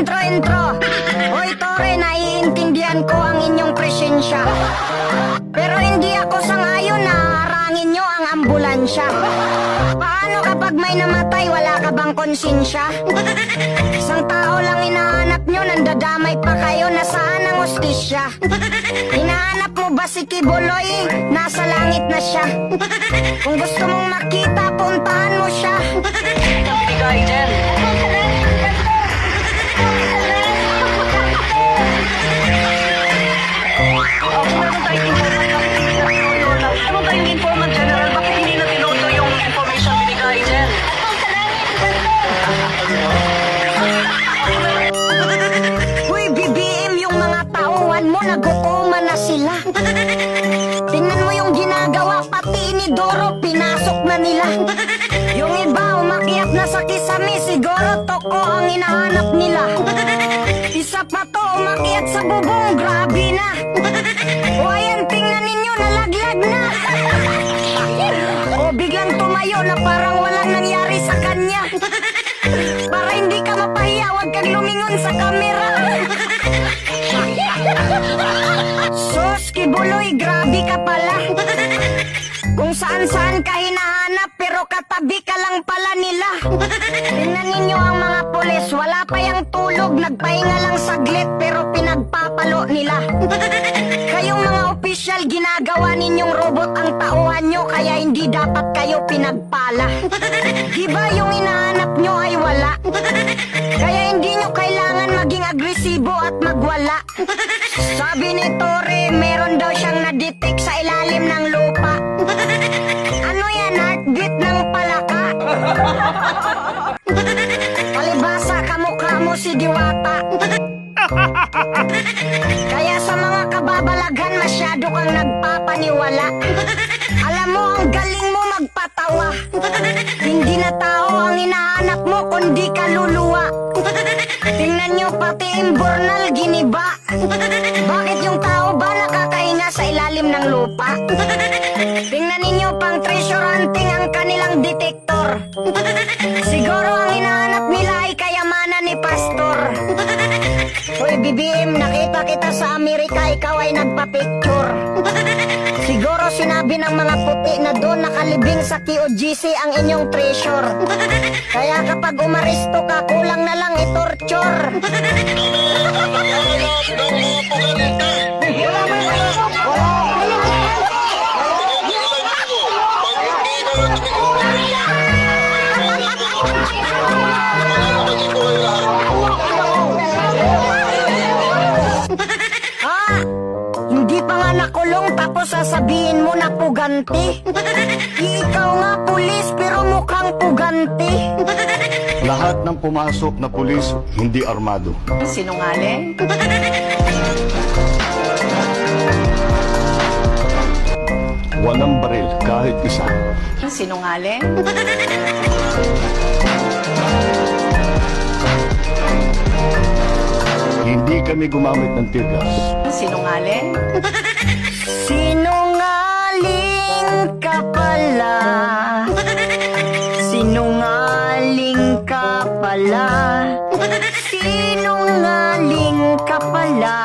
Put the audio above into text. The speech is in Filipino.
intro. Hoy Tore, naiintindihan ko ang inyong presensya. Pero hindi ako sang-ayon na harangin nyo ang ambulansya. Paano kapag may namatay, wala ka bang konsensya? Isang tao lang hinahanap nyo, nandadamay pa kayo, nasaan ang hustisya? Hinahanap mo ba si Kibuloy? Nasa langit na siya. Kung gusto mong makita, puntahan mo siya. Bigay din. Meron tayong informant, General. Bakit hindi na tinoto yung information binigay din? Uy, BBM, yung mga tauhan mo, nagutuman na sila. Tingnan mo yung ginagawa, pati ni Doro, pinasok na nila. Yung iba, umakyat na sa kisame, siguro toko ang hinahanap nila. Isa pa to, umakyat sa bubong, grabe na. O ayan, tingnan ninyo, nalaglag na. O biglang tumayo na parang walang nangyari sa kanya. Para hindi ka mapahiya, huwag kang lumingon sa kamera. Sus, Kibuloy, grabe ka pala. Kung saan-saan ka hinahanap, pero katabi ka lang pala nila. Tingnan ninyo ang mga pulis, wala pa yung tulog, nagpahinga lang saglit, pero pinagpapalo nila. Kayong mga opisyal, ginagawa ninyong robot ang tauhan nyo, kaya hindi dapat kayo pinagpala. Diba yung hinahanap nyo ay wala? Kaya hindi nyo kailangan maging agresibo at magwala. Sabi ni Tore, meron daw siyang na-detect sa ilalim ng lupa. Ano yan, heartbeat ng palaka? Palibasa, kamukha mo si Diwata. Kaya sa mga kababalaghan, masyado kang nagpapaniwala. Alam mo, ang galing mo magpatawa. Hindi na tao ang hinahanap mo, kundi kaluluwa. Tingnan nyo, pati imbornal giniba. Bakit yung tao ba nakakahinga sa ilalim ng lupa? Tingnan ninyo, pang treasure hunting ang kanilang detektor. Siguro ang hinahanap nila ay kayamanan ni Pastor. Hoy BBM, nakita kita sa Amerika, ikaw ay nagpa-picture. Siguro sinabi ng mga puti na doon nakalibing sa QGC ang inyong treasure. Kaya kapag umaresto ka, kulang na lang itorture. Hindi pa nga nakulong tapos sasabihin mo na puganti. Ikaw nga pulis pero mukhang puganti. Lahat ng pumasok na pulis hindi armado. Sinungaling? Walang baril kahit isa. Sinungaling? Hindi kami gumamit ng tear gas. Sinungaling? Sinungaling ka pala. Sinungaling ka pala. Sinungaling ka pala.